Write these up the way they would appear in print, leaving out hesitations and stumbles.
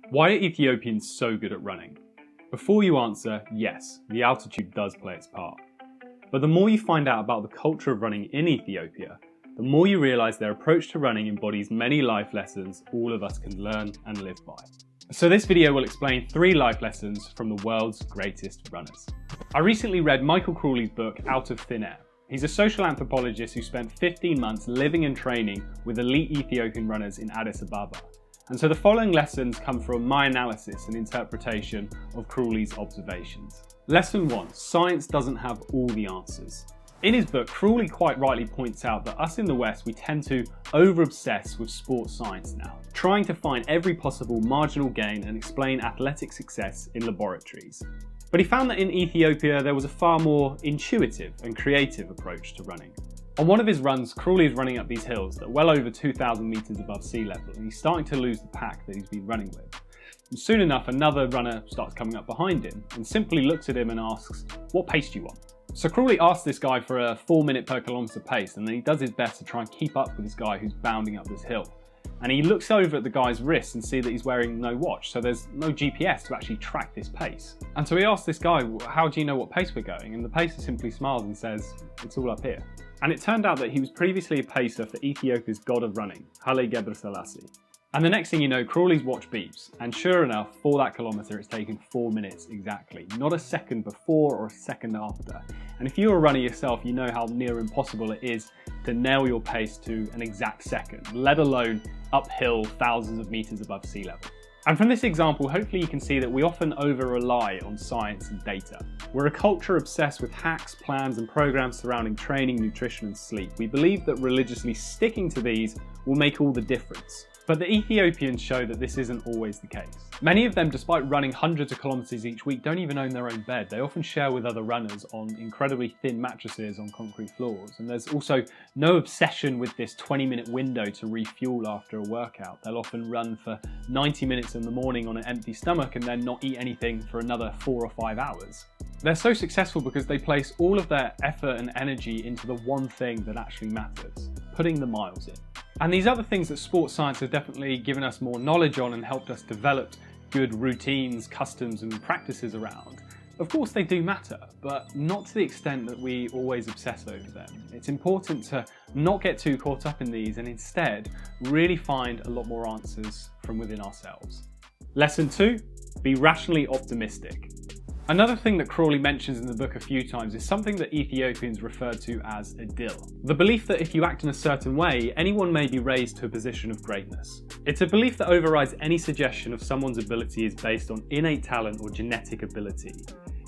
Why are Ethiopians so good at running? Before you answer, yes, the altitude does play its part. But the more you find out about the culture of running in Ethiopia, the more you realise their approach to running embodies many life lessons all of us can learn and live by. So this video will explain 3 life lessons from the world's greatest runners. I recently read Michael Crawley's book, Out of Thin Air. He's a social anthropologist who spent 15 months living and training with elite Ethiopian runners in Addis Ababa. And so the following lessons come from my analysis and interpretation of Crawley's observations. Lesson 1. Science doesn't have all the answers. In his book, Crawley quite rightly points out that us in the West, we tend to over-obsess with sports science now, trying to find every possible marginal gain and explain athletic success in laboratories. But he found that in Ethiopia, there was a far more intuitive and creative approach to running. On one of his runs, Crawley is running up these hills that are well over 2,000 metres above sea level, and he's starting to lose the pack that he's been running with. And soon enough, another runner starts coming up behind him and simply looks at him and asks, "What pace do you want?" So Crawley asks this guy for a 4-minute per kilometre pace, and then he does his best to try and keep up with this guy who's bounding up this hill. And he looks over at the guy's wrist and sees that he's wearing no watch, so there's no GPS to actually track this pace. And so he asks this guy, "How do you know what pace we're going?" And the pacer simply smiles and says, "It's all up here." And it turned out that he was previously a pacer for Ethiopia's god of running, Haile Gebrselassie. And the next thing you know, Crawley's watch beeps, and sure enough, for that kilometre it's taken 4 minutes exactly, not a second before or a second after. And if you're a runner yourself, you know how near impossible it is to nail your pace to an exact second, let alone uphill thousands of metres above sea level. And from this example, hopefully you can see that we often over-rely on science and data. We're a culture obsessed with hacks, plans and programs surrounding training, nutrition and sleep. We believe that religiously sticking to these will make all the difference. But the Ethiopians show that this isn't always the case. Many of them, despite running hundreds of kilometres each week, don't even own their own bed. They often share with other runners on incredibly thin mattresses on concrete floors. And there's also no obsession with this 20-minute window to refuel after a workout. They'll often run for 90 minutes in the morning on an empty stomach and then not eat anything for another 4 or 5 hours. They're so successful because they place all of their effort and energy into the one thing that actually matters, putting the miles in. And these other things that sports science has definitely given us more knowledge on and helped us develop good routines, customs and practices around, of course they do matter, but not to the extent that we always obsess over them. It's important to not get too caught up in these and instead really find a lot more answers from within ourselves. Lesson 2, be rationally optimistic. Another thing that Crawley mentions in the book a few times is something that Ethiopians refer to as a dill. The belief that if you act in a certain way, anyone may be raised to a position of greatness. It's a belief that overrides any suggestion of someone's ability is based on innate talent or genetic ability.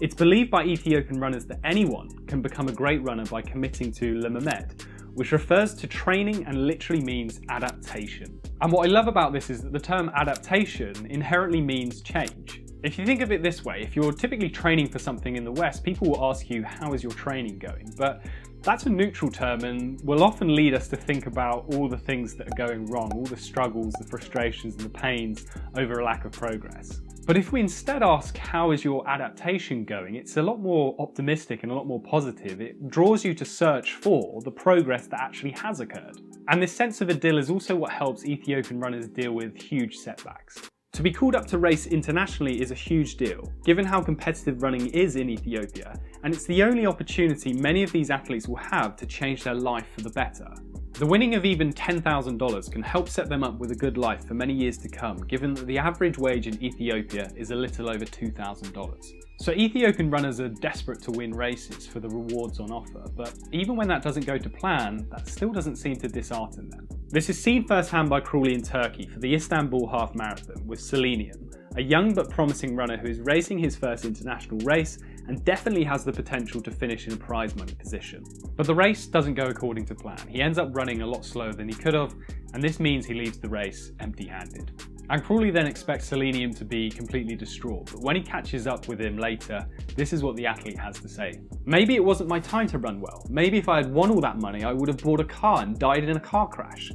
It's believed by Ethiopian runners that anyone can become a great runner by committing to Limamed, which refers to training and literally means adaptation. And what I love about this is that the term adaptation inherently means change. If you think of it this way, if you're typically training for something in the West, people will ask you, "How is your training going?" But that's a neutral term and will often lead us to think about all the things that are going wrong, all the struggles, the frustrations and the pains over a lack of progress. But if we instead ask, "How is your adaptation going?" it's a lot more optimistic and a lot more positive. It draws you to search for the progress that actually has occurred. And this sense of idyll is also what helps Ethiopian runners deal with huge setbacks. To be called up to race internationally is a huge deal, given how competitive running is in Ethiopia, and it's the only opportunity many of these athletes will have to change their life for the better. The winning of even $10,000 can help set them up with a good life for many years to come, given that the average wage in Ethiopia is a little over $2,000. So Ethiopian runners are desperate to win races for the rewards on offer, but even when that doesn't go to plan, that still doesn't seem to dishearten them. This is seen firsthand by Crawley in Turkey for the Istanbul Half Marathon with Selenium, a young but promising runner who is racing his first international race and definitely has the potential to finish in a prize money position. But the race doesn't go according to plan. He ends up running a lot slower than he could have, and this means he leaves the race empty-handed. And Crawley then expects Selenium to be completely distraught, but when he catches up with him later, this is what the athlete has to say. "Maybe it wasn't my time to run well. Maybe if I had won all that money, I would have bought a car and died in a car crash.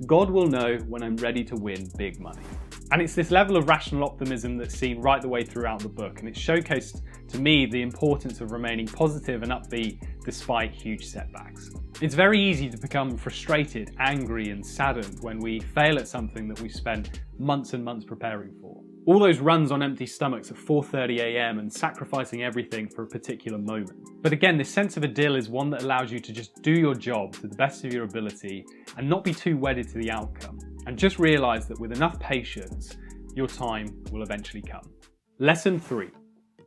God will know when I'm ready to win big money." And it's this level of rational optimism that's seen right the way throughout the book, and it's showcased to me the importance of remaining positive and upbeat despite huge setbacks. It's very easy to become frustrated, angry and saddened when we fail at something that we've spent months and months preparing for. All those runs on empty stomachs at 4:30 AM and sacrificing everything for a particular moment. But again, this sense of idyll is one that allows you to just do your job to the best of your ability and not be too wedded to the outcome. And just realise that with enough patience, your time will eventually come. Lesson 3.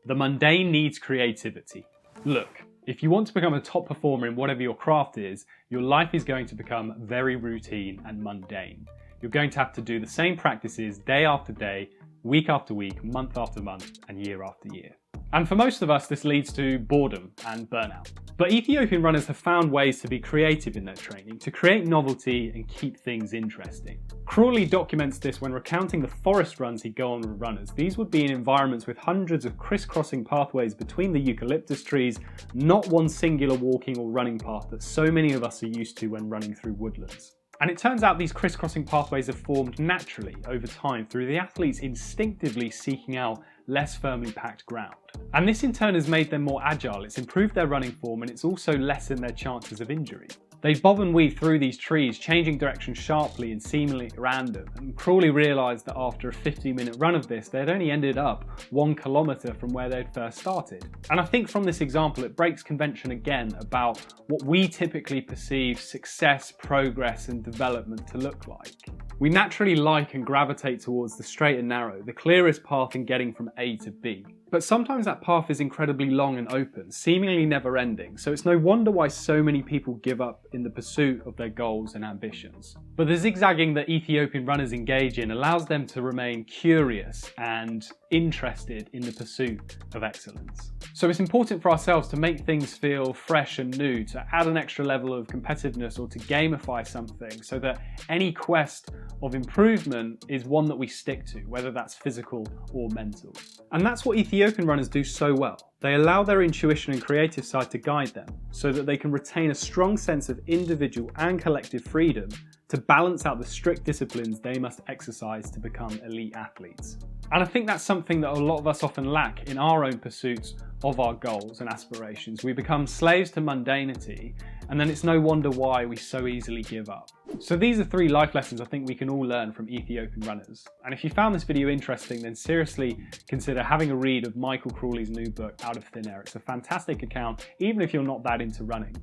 The mundane needs creativity. Look, if you want to become a top performer in whatever your craft is, your life is going to become very routine and mundane. You're going to have to do the same practices day after day, week after week, month after month, and year after year. And for most of us, this leads to boredom and burnout. But Ethiopian runners have found ways to be creative in their training, to create novelty and keep things interesting. Crawley documents this when recounting the forest runs he'd go on with runners. These would be in environments with hundreds of crisscrossing pathways between the eucalyptus trees, not one singular walking or running path that so many of us are used to when running through woodlands. And it turns out these crisscrossing pathways have formed naturally over time through the athletes instinctively seeking out less firmly packed ground. And this in turn has made them more agile, it's improved their running form, and it's also lessened their chances of injury. They bob and weave through these trees, changing direction sharply and seemingly at random, and Crawley realised that after a 15-minute run of this, they'd only ended up 1 kilometre from where they'd first started. And I think from this example, it breaks convention again about what we typically perceive success, progress and development to look like. We naturally like and gravitate towards the straight and narrow, the clearest path in getting from A to B. But sometimes that path is incredibly long and open, seemingly never ending, so it's no wonder why so many people give up in the pursuit of their goals and ambitions. But the zigzagging that Ethiopian runners engage in allows them to remain curious and interested in the pursuit of excellence. So it's important for ourselves to make things feel fresh and new, to add an extra level of competitiveness or to gamify something so that any quest of improvement is one that we stick to, whether that's physical or mental. And that's what Ethiopian runners do so well. They allow their intuition and creative side to guide them so that they can retain a strong sense of individual and collective freedom to balance out the strict disciplines they must exercise to become elite athletes. And I think that's something that a lot of us often lack in our own pursuits of our goals and aspirations. We become slaves to mundanity, and then it's no wonder why we so easily give up. So these are 3 life lessons I think we can all learn from Ethiopian runners. And if you found this video interesting, then seriously consider having a read of Michael Crawley's new book, Out of Thin Air. It's a fantastic account, even if you're not that into running.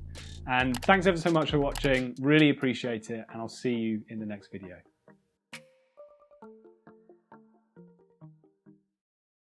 And thanks ever so much for watching, really appreciate it, and I'll see you in the next video.